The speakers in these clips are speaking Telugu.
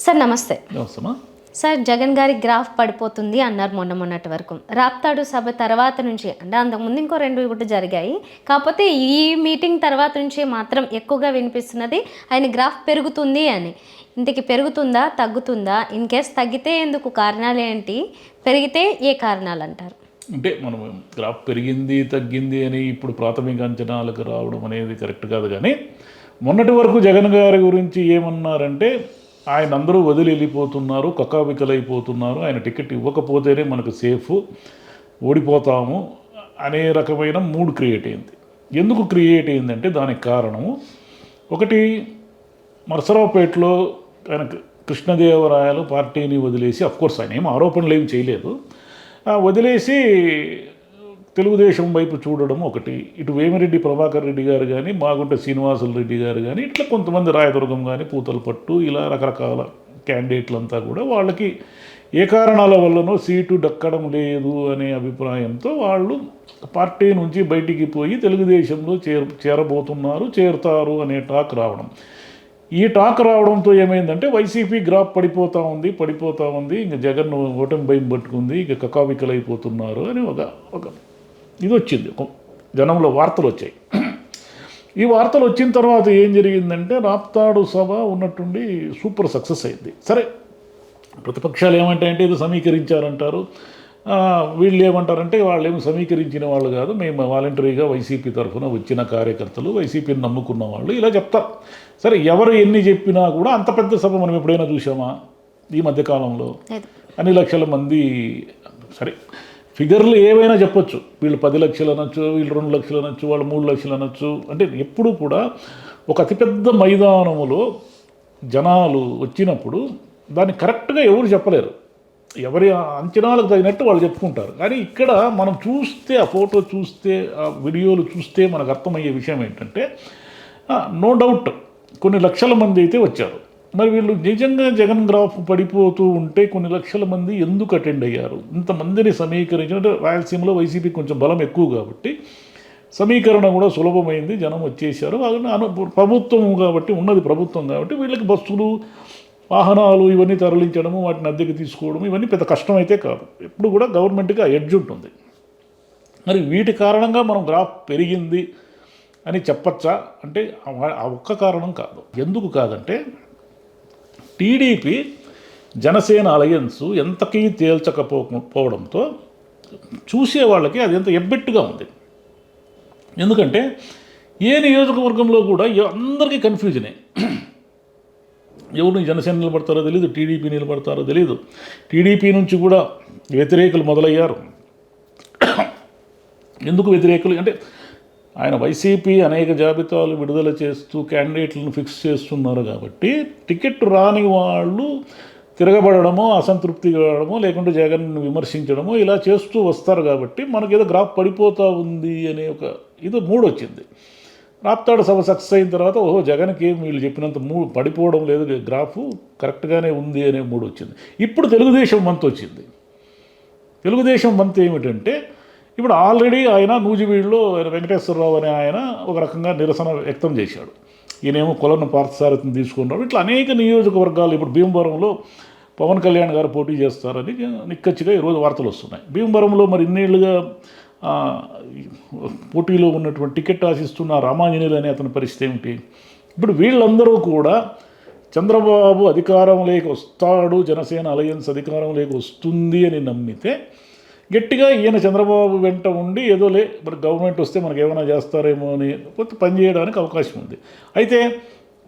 సార్ నమస్తే. నమస్తేమా. సార్ జగన్ గారి గ్రాఫ్ పడిపోతుంది అన్నారు మొన్నటి వరకు. రాప్తాడు సభ తర్వాత నుంచి అంటే అంతకుముందు ఇంకో 2 కూడా జరిగాయి. కాకపోతే ఈ మీటింగ్ తర్వాత నుంచి మాత్రం ఎక్కువగా వినిపిస్తున్నది ఆయన గ్రాఫ్ పెరుగుతుంది అని. ఇంతకీ పెరుగుతుందా తగ్గుతుందా? ఇన్ కేస్ తగ్గితే ఎందుకు, కారణాలు ఏంటి? పెరిగితే ఏ కారణాలు అంటారు? అంటే మనం గ్రాఫ్ పెరిగింది తగ్గింది అని ఇప్పుడు ప్రాథమిక అంచనాలకు రావడం అనేది కరెక్ట్ కాదు. కానీ మొన్నటి వరకు జగన్ గారి గురించి ఏమన్నారంటే ఆయన అందరూ వదిలి వెళ్ళిపోతున్నారు, కకావికలైపోతున్నారు, ఆయన టికెట్ ఇవ్వకపోతేనే మనకు సేఫ్, ఓడిపోతాము అనే రకమైన మూడ్ క్రియేట్ అయింది. ఎందుకు క్రియేట్ అయిందంటే దానికి కారణము ఒకటి, నరసరావుపేటలో ఆయన కృష్ణదేవరాయలు పార్టీని వదిలేసి, అఫ్కోర్స్ ఆయన ఏం ఆరోపణలు ఏమి చేయలేదు, వదిలేసి తెలుగుదేశం వైపు చూడడం ఒకటి. ఇటు వేమిరెడ్డి ప్రభాకర్ రెడ్డి గారు కానీ, మాగుంట శ్రీనివాసులు రెడ్డి గారు కానీ, ఇట్లా కొంతమంది రాయదుర్గం కానీ, పూతలపట్టు, ఇలా రకరకాల క్యాండిడేట్లంతా కూడా వాళ్ళకి ఏ కారణాల వల్లనో సీటు దక్కడం లేదు అనే అభిప్రాయంతో వాళ్ళు పార్టీ నుంచి బయటికి పోయి తెలుగుదేశంలో చేరబోతున్నారు, చేరుతారు అనే టాక్ రావడం. ఈ టాక్ రావడంతో ఏమైందంటే వైసీపీ గ్రాఫ్ పడిపోతూ ఉంది, ఇంక జగన్ ఓటమి భయం పట్టుకుంది, ఇక కకావికలైపోతున్నారు అని ఒక ఇది వచ్చింది, జనంలో వార్తలు వచ్చాయి. ఈ వార్తలు వచ్చిన తర్వాత ఏం జరిగిందంటే రాప్తాడు సభ ఉన్నట్టుండి సూపర్ సక్సెస్ అయింది. సరే, ప్రతిపక్షాలు ఏమంటాయంటే ఇది సమీకరించారంటారు, వీళ్ళు ఏమంటారంటే వాళ్ళు ఏమి సమీకరించిన వాళ్ళు కాదు, మేము వాలంటరీగా వైసీపీ తరఫున వచ్చిన కార్యకర్తలు, వైసీపీని నమ్ముకున్న వాళ్ళు, ఇలా చెప్తారు. సరే, ఎవరు ఎన్ని చెప్పినా కూడా అంత పెద్ద సభ మనం ఎప్పుడైనా చూసామా ఈ మధ్యకాలంలో? అన్ని లక్షల మంది. సరే, ఫిగర్లు ఏవైనా చెప్పొచ్చు, వీళ్ళు 10 లక్షలు అనొచ్చు, వీళ్ళు 2 లక్షలు అనొచ్చు, వాళ్ళు 3 లక్షలు అనొచ్చు. అంటే ఎప్పుడు కూడా ఒక అతిపెద్ద మైదానములో జనాలు వచ్చినప్పుడు దాన్ని కరెక్ట్గా ఎవరు చెప్పలేరు, ఎవరి అంచనాలకు తగినట్టు వాళ్ళు చెప్పుకుంటారు. కానీ ఇక్కడ మనం చూస్తే, ఆ ఫోటో చూస్తే, ఆ వీడియోలు చూస్తే మనకు అర్థమయ్యే విషయం ఏంటంటే నో డౌట్ కొన్ని లక్షల మంది అయితే వచ్చారు. మరి వీళ్ళు నిజంగా జగన్ గ్రాఫ్ పడిపోతూ ఉంటే కొన్ని లక్షల మంది ఎందుకు అటెండ్ అయ్యారు? ఇంతమందిని సమీకరించిన, అంటే రాయలసీమలో వైసీపీ కొంచెం బలం ఎక్కువ కాబట్టి సమీకరణ కూడా సులభమైంది, జనం వచ్చేసారు. ప్రభుత్వం కాబట్టి, ఉన్నది ప్రభుత్వం కాబట్టి వీళ్ళకి బస్సులు, వాహనాలు ఇవన్నీ తరలించడము, వాటిని అద్దెకి తీసుకోవడం ఇవన్నీ పెద్ద కష్టం అయితే కాదు. ఎప్పుడు కూడా గవర్నమెంట్కి ఆ ఎడ్జ్ ఉంటుంది. మరి వీటి కారణంగా మనం గ్రాఫ్ పెరిగింది అని చెప్పచ్చా అంటే ఆ ఒక్క కారణం కాదు. ఎందుకు కాదంటే టీడీపీ జనసేన అలయన్స్ ఎంతకీ తేల్చకపోవడంతో చూసే వాళ్ళకి అది ఎంత ఎబ్బెట్టుగా ఉంది. ఎందుకంటే ఏ నియోజకవర్గంలో కూడా అందరికీ కన్ఫ్యూజనే, ఎవరు జనసేన నిలబడతారో తెలియదు, టీడీపీ నిలబడతారో తెలియదు. టీడీపీ నుంచి కూడా వ్యతిరేకులు మొదలయ్యారు. ఎందుకు వ్యతిరేకులు అంటే ఆయన వైసీపీ అనేక జాబితాలు విడుదల చేస్తూ క్యాండిడేట్లను ఫిక్స్ చేస్తున్నారు కాబట్టి టికెట్ రాని వాళ్ళు తిరగబడమో, అసంతృప్తి కావడమో, లేకుంటే జగన్ను విమర్శించడమో ఇలా చేస్తూ వస్తారు. కాబట్టి మనకేదో గ్రాఫ్ పడిపోతూ ఉంది అనే ఒక ఇది మూడు వచ్చింది. రాప్తాడు సభ సక్సెస్ అయిన తర్వాత ఓహో జగన్కి వీళ్ళు చెప్పినంత పడిపోవడం లేదు, గ్రాఫ్ కరెక్ట్గానే ఉంది అనే మూడు వచ్చింది. ఇప్పుడు తెలుగుదేశం వంతు వచ్చింది. తెలుగుదేశం వంతు ఏమిటంటే ఇప్పుడు ఆల్రెడీ ఆయన నూజివీడులో వెంకటేశ్వరరావు అనే ఆయన ఒక రకంగా నిరసన వ్యక్తం చేశాడు, ఈయనేమో కొలను పార్థసారథిని తీసుకున్నారు. ఇట్లా అనేక నియోజకవర్గాలు, ఇప్పుడు భీమవరంలో పవన్ కళ్యాణ్ గారు పోటీ చేస్తారని నిక్కచ్చిగా ఈరోజు వార్తలు వస్తున్నాయి. భీమవరంలో మరి ఇన్నేళ్లుగా పోటీలో ఉన్నటువంటి టికెట్ ఆశిస్తున్న రామాంజనేయులు అనే అతని పరిస్థితి ఏమిటి? ఇప్పుడు వీళ్ళందరూ కూడా చంద్రబాబు అధికారంలోకి వస్తాడు, జనసేన అలయన్స్ అధికారంలోకి వస్తుంది అని నమ్మితే గట్టిగా ఈయన చంద్రబాబు వెంట ఉండి ఏదోలే మరి గవర్నమెంట్ వస్తే మనకు ఏమైనా చేస్తారేమో అని కొంత పనిచేయడానికి అవకాశం ఉంది. అయితే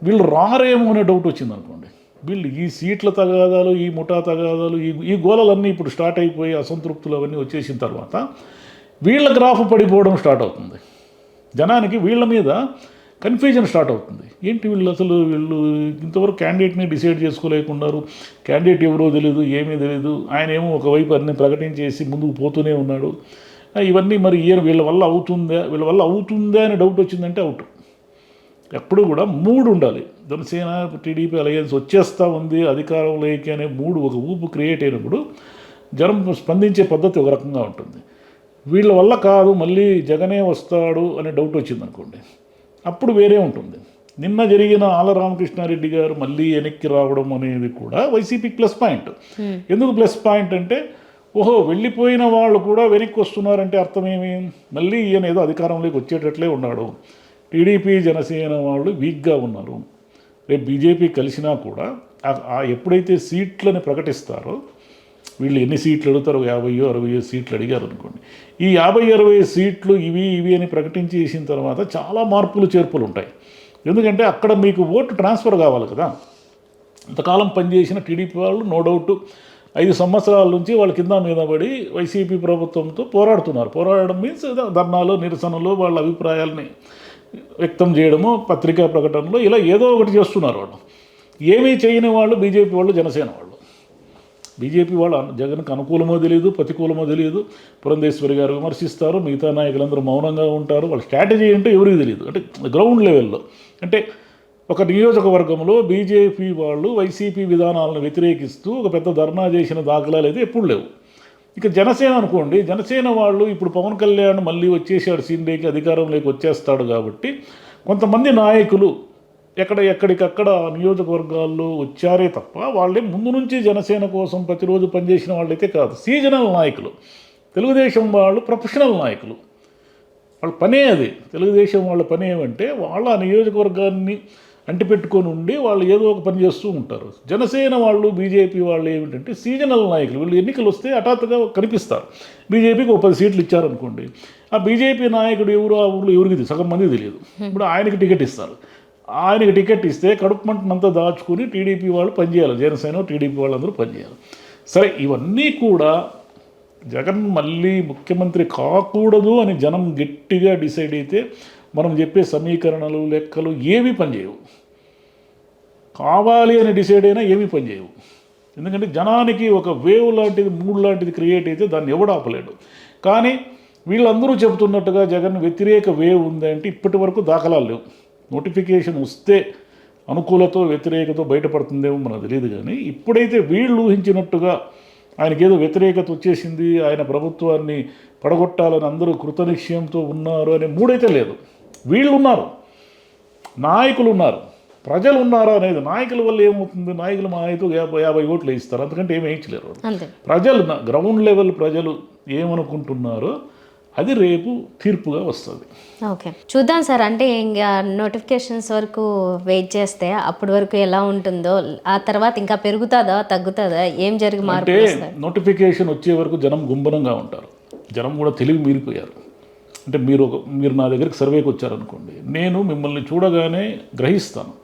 వీళ్ళు రారేమో అనే డౌట్ వచ్చింది అనుకోండి. వీళ్ళు ఈ సీట్ల తగాదాలు, ఈ ముఠా తగాదాలు, ఈ గోలలన్నీ ఇప్పుడు స్టార్ట్ అయిపోయి అసంతృప్తులు అవన్నీ వచ్చేసిన తర్వాత వీళ్ళ గ్రాఫ్ పడిపోవడం స్టార్ట్ అవుతుంది. జనానికి వీళ్ళ మీద కన్ఫ్యూజన్ స్టార్ట్ అవుతుంది. ఏంటి వీళ్ళు ఇంతవరకు క్యాండిడేట్ని డిసైడ్ చేసుకోలేకున్నారు, క్యాండిడేట్ ఎవరో తెలియదు, ఏమీ తెలియదు, ఆయన ఏమో ఒకవైపు అన్ని ప్రకటించేసి ముందుకు పోతూనే ఉన్నాడు. ఇవన్నీ మరి వీళ్ళ వల్ల అవుతుందా అని డౌట్ వచ్చిందంటే అవుట్. ఎప్పుడు కూడా మూడు ఉండాలి. జనసేన టీడీపీ అలయన్స్ వచ్చేస్తూ ఉంది అధికారంలోకి అనే మూడు ఒక ఊపు క్రియేట్ అయినప్పుడు జనం స్పందించే పద్ధతి ఒక రకంగా ఉంటుంది. వీళ్ళ వల్ల కాదు మళ్ళీ జగనే వస్తాడు అనే డౌట్ వచ్చింది అనుకోండి, అప్పుడు వేరే ఉంటుంది. నిన్న జరిగిన ఆల రామకృష్ణారెడ్డి గారు మళ్ళీ వెనక్కి రావడం అనేది కూడా వైసీపీకి ప్లస్ పాయింట్. ఎందుకు ప్లస్ పాయింట్ అంటే ఓహో వెళ్ళిపోయిన వాళ్ళు కూడా వెనక్కి వస్తున్నారంటే అర్థమేమి, మళ్ళీ ఈయన ఏదో అధికారంలోకి వచ్చేటట్లే ఉన్నాడు. టీడీపీ జనసేన వాళ్ళు వీక్గా ఉన్నారు. రేపు బీజేపీ కలిసినా కూడా ఎప్పుడైతే సీట్లని ప్రకటిస్తారో, వీళ్ళు ఎన్ని సీట్లు అడుగుతారో 50-60 సీట్లు అడిగారు అనుకోండి, ఈ 50-60 సీట్లు ఇవి అని ప్రకటించేసిన తర్వాత చాలా మార్పులు చేర్పులు ఉంటాయి. ఎందుకంటే అక్కడ మీకు ఓటు ట్రాన్స్ఫర్ కావాలి కదా. ఇంతకాలం పనిచేసిన టీడీపీ వాళ్ళు నో డౌట్ 5 సంవత్సరాల నుంచి వాళ్ళ కింద మీద పడి వైసీపీ ప్రభుత్వంతో పోరాడుతున్నారు. పోరాడడం మీన్స్ ధర్నాలు, నిరసనలు, వాళ్ళ అభిప్రాయాలని వ్యక్తం చేయడము, పత్రికా ప్రకటనలు, ఇలా ఏదో ఒకటి చేస్తున్నారు వాళ్ళు. ఏమీ చేయని వాళ్ళు బీజేపీ వాళ్ళు, జనసేన వాళ్ళు. బీజేపీ వాళ్ళు జగన్కి అనుకూలమో తెలియదు, ప్రతికూలమో తెలియదు. పురంధేశ్వరి గారు విమర్శిస్తారు, మిగతా నాయకులందరూ మౌనంగా ఉంటారు. వాళ్ళ స్ట్రాటజీ ఏంటో ఎవరికి తెలియదు. అంటే గ్రౌండ్ లెవెల్లో, అంటే ఒక నియోజకవర్గంలో బీజేపీ వాళ్ళు వైసీపీ విధానాలను వ్యతిరేకిస్తూ ఒక పెద్ద ధర్నా చేసిన దాఖలాలు అయితే ఎప్పుడు లేవు. ఇక జనసేన అనుకోండి, జనసేన వాళ్ళు ఇప్పుడు పవన్ కళ్యాణ్ మళ్ళీ వచ్చేసాడు, సీన్డేకి అధికారంలోకి వచ్చేస్తాడు కాబట్టి కొంతమంది నాయకులు ఎక్కడికక్కడ నియోజకవర్గాల్లో వచ్చారే తప్ప వాళ్ళే ముందు నుంచి జనసేన కోసం ప్రతిరోజు పనిచేసిన వాళ్ళైతే కాదు. సీజనల్ నాయకులు, తెలుగుదేశం వాళ్ళు ప్రొఫెషనల్ నాయకులు, వాళ్ళ పనే అది. తెలుగుదేశం వాళ్ళ పని ఏమంటే వాళ్ళ నియోజకవర్గాన్ని అంటిపెట్టుకొని ఉండి వాళ్ళు ఏదో ఒక పని చేస్తూ ఉంటారు. జనసేన వాళ్ళు, బీజేపీ వాళ్ళు ఏమిటంటే సీజనల్ నాయకులు. వీళ్ళు ఎన్నికలు వస్తే హఠాత్తుగా కనిపిస్తారు. బీజేపీకి 10 సీట్లు ఇచ్చారనుకోండి, ఆ బీజేపీ నాయకుడు ఎవరు ఆ ఊళ్ళో ఎవరికి సగం మంది తెలియదు. ఇప్పుడు ఆయనకి టికెట్ ఇస్తారు. ఆయనకి టికెట్ ఇస్తే కడుపు మంటనంతా దాచుకుని టీడీపీ వాళ్ళు పనిచేయాలి, జనసేన టీడీపీ వాళ్ళందరూ పనిచేయాలి. సరే, ఇవన్నీ కూడా జగన్ మళ్ళీ ముఖ్యమంత్రి కాకూడదు అని జనం గట్టిగా డిసైడ్ అయితే మనం చెప్పే సమీకరణలు, లెక్కలు ఏమీ పనిచేయవు. కావాలి అని డిసైడ్ అయినా ఏమీ పనిచేయవు. ఎందుకంటే జనానికి ఒక వేవ్ లాంటిది, మూడ్ లాంటిది క్రియేట్ అయితే దాన్ని ఎవడు ఆపలేడు. కానీ వీళ్ళందరూ చెబుతున్నట్టుగా జగన్ వ్యతిరేక వేవ్ ఉందంటే ఇప్పటి వరకు దాఖలాలు లేవు. నోటిఫికేషన్ వస్తే అనుకూలతో వ్యతిరేకతో బయటపడుతుందేమో మనకు తెలియదు. కానీ ఇప్పుడైతే వీళ్ళు ఊహించినట్టుగా ఆయనకేదో వ్యతిరేకత వచ్చేసింది, ఆయన ప్రభుత్వాన్ని పడగొట్టాలని అందరూ కృతనిశ్చయంతో ఉన్నారు అనే మూడైతే లేదు. వీళ్ళు ఉన్నారు, నాయకులు ఉన్నారు, ప్రజలు ఉన్నారు అనేది. నాయకుల వల్ల ఏమవుతుంది, నాయకులు మా అయితే 50 ఓట్లు వేయిస్తారు, అంతకంటే ఏమి వేయించలేరు. ప్రజలు, గ్రౌండ్ లెవెల్ ప్రజలు ఏమనుకుంటున్నారో అది రేపు తీర్పుగా వస్తుంది. ఓకే, చూద్దాం సార్. అంటే ఇంకా నోటిఫికేషన్స్ వరకు వెయిట్ చేస్తే అప్పటి వరకు ఎలా ఉంటుందో, ఆ తర్వాత ఇంకా పెరుగుతుందా తగ్గుతుందా, ఏం జరిగి మార్పు? అంటే నోటిఫికేషన్ వచ్చే వరకు జనం గుంభనంగా ఉంటారు. జనం కూడా తెలివి మీరిపోయారు. అంటే మీరు నా దగ్గరికి సర్వేకి వచ్చారనుకోండి, నేను మిమ్మల్ని చూడగానే గ్రహిస్తాను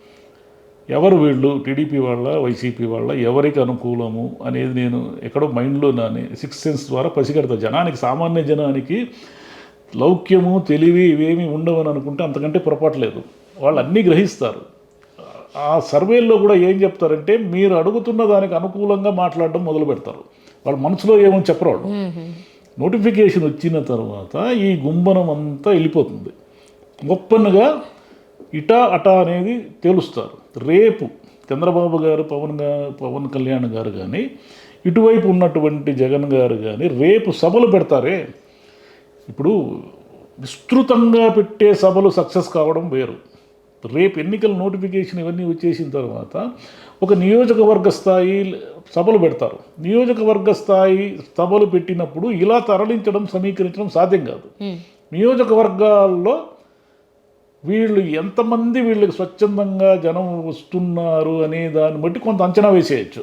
ఎవరు వీళ్ళు, టీడీపీ వాళ్ళ, వైసీపీ వాళ్ళ, ఎవరికి అనుకూలము అనేది నేను ఎక్కడో మైండ్లో నాని 6th సెన్స్ ద్వారా పసిగడతా. జనానికి, సామాన్య జనానికి లౌక్యము, తెలివి ఇవేమీ ఉండవని అనుకుంటే అంతకంటే పొరపాటు లేదు. వాళ్ళు అన్నీ గ్రహిస్తారు. ఆ సర్వేల్లో కూడా ఏం చెప్తారంటే మీరు అడుగుతున్న దానికి అనుకూలంగా మాట్లాడడం మొదలు పెడతారు. వాళ్ళ మనసులో ఏమో చెప్పరు వాళ్ళు. నోటిఫికేషన్ వచ్చిన తర్వాత ఈ గుంబనం అంతా వెళ్ళిపోతుంది. గొప్పగా ఇటా అటా అనేది తేలుస్తారు. రేపు చంద్రబాబు గారు, పవన్ కళ్యాణ్ గారు కానీ, ఇటువైపు ఉన్నటువంటి జగన్ గారు కానీ రేపు సభలు పెడతారే. ఇప్పుడు విస్తృతంగా పెట్టే సభలు సక్సెస్ కావడం వేరు. రేపు ఎన్నికల నోటిఫికేషన్ ఇవన్నీ వచ్చేసిన తర్వాత ఒక నియోజకవర్గ స్థాయి సభలు పెడతారు. నియోజకవర్గ స్థాయి సభలు పెట్టినప్పుడు ఇలా తరలించడం, సమీకరించడం సాధ్యం కాదు. నియోజకవర్గాల్లో వీళ్ళు ఎంతమంది వీళ్ళకి స్వచ్ఛందంగా జనం వస్తున్నారు అనే దాన్ని బట్టి కొంత అంచనా వేసేయచ్చు.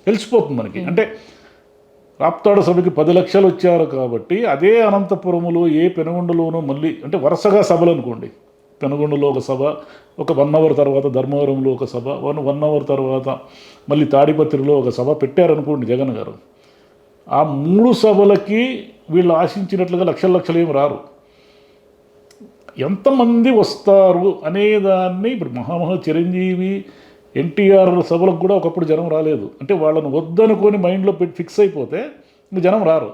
తెలిసిపోతుంది మనకి. అంటే రాప్తాడు సభకి 10 లక్షలు వచ్చారు కాబట్టి అదే అనంతపురంలో ఏ పెనుగొండలోనో మళ్ళీ, అంటే వరుసగా సభలు అనుకోండి, పెనుగొండలో ఒక సభ, ఒక 1 అవర్ తర్వాత ధర్మవరంలో ఒక సభ, 1 అవర్ తర్వాత మళ్ళీ తాడిపత్రిలో ఒక సభ పెట్టారనుకోండి జగన్ గారు. ఆ 3 సభలకి వీళ్ళు ఆశించినట్లుగా లక్షలు ఏమి రారు. ఎంతమంది వస్తారు అనేదాన్ని ఇప్పుడు మహామహా చిరంజీవి, ఎన్టీఆర్ సభలకు కూడా ఒకప్పుడు జనం రాలేదు. అంటే వాళ్ళను వద్దనుకొని మైండ్లో పెట్టి ఫిక్స్ అయిపోతే ఇంక జనం రారు.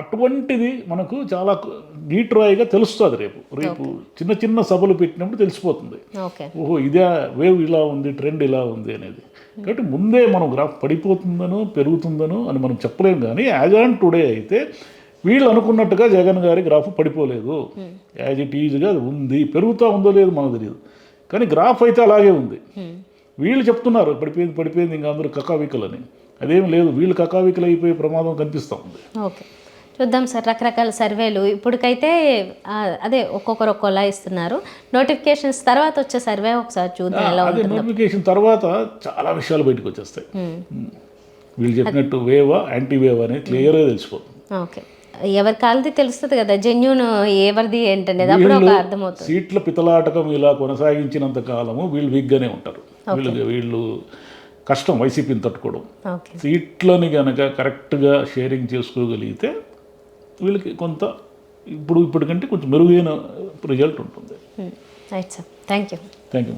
అటువంటిది మనకు చాలా డీట్రాయిగా తెలుస్తుంది. రేపు చిన్న చిన్న సభలు పెట్టినప్పుడు తెలిసిపోతుంది, ఓహో ఇదే వేవ్ ఇలా ఉంది, ట్రెండ్ ఇలా ఉంది అనేది. కాబట్టి ముందే మనం గ్రాఫ్ పడిపోతుందనో పెరుగుతుందనో అని మనం చెప్పలేము. కానీ యాజ్ ఆన్ టుడే అయితే వీళ్ళు అనుకున్నట్టుగా జగన్ గారి గ్రాఫ్ పడిపోలేదు, యాజ్ ఇట్ ఈజ్గా అది ఉంది. పెరుగుతూ ఉందో లేదో మనకు తెలియదు, కానీ గ్రాఫ్ అయితే అలాగే ఉంది. వీళ్ళు చెప్తున్నారు పడిపోయింది ఇంకా అందరూ కకావికలని. అదేం లేదు, వీళ్ళు కకావికలు అయిపోయే ప్రమాదం కనిపిస్తూ ఉంది. ఓకే, చూద్దాం సార్. రకరకాల సర్వేలు ఇప్పటికైతే అదే ఒక్కొక్కరు ఒక్కోలా ఇస్తున్నారు. నోటిఫికేషన్స్ తర్వాత వచ్చే సర్వే ఒకసారి చూద్దాం ఎలా అదే ఉంటుందో. నోటిఫికేషన్ తర్వాత చాలా విషయాలు బయటకు వచ్చేస్తాయి. వీళ్ళు చెప్పినట్టు వేవా యాంటీ వేవ్ అనేది క్లియర్గా తెలిసిపోతుంది. ఓకే, ఎవరి కాలది తెలుస్తుంది కదా, జెన్యూన్ ఎవరిది ఏంటనేది అప్పుడు ఒక అర్థమవుతుంది. సీట్ల పితలాటకం ఇలా కొనసాగించినంత కాలము వీళ్ళు వీక్గానే ఉంటారు. వీళ్ళు కష్టం వైసీపీని తట్టుకోవడం. ఓకే, సీట్లని కనుక కరెక్ట్గా షేరింగ్ చేసుకోగలిగితే వీళ్ళకి కొంత ఇప్పటికంటే కొంచెం మెరుగైన రిజల్ట్ ఉంటుంది. Right sir, thank you. Thank you.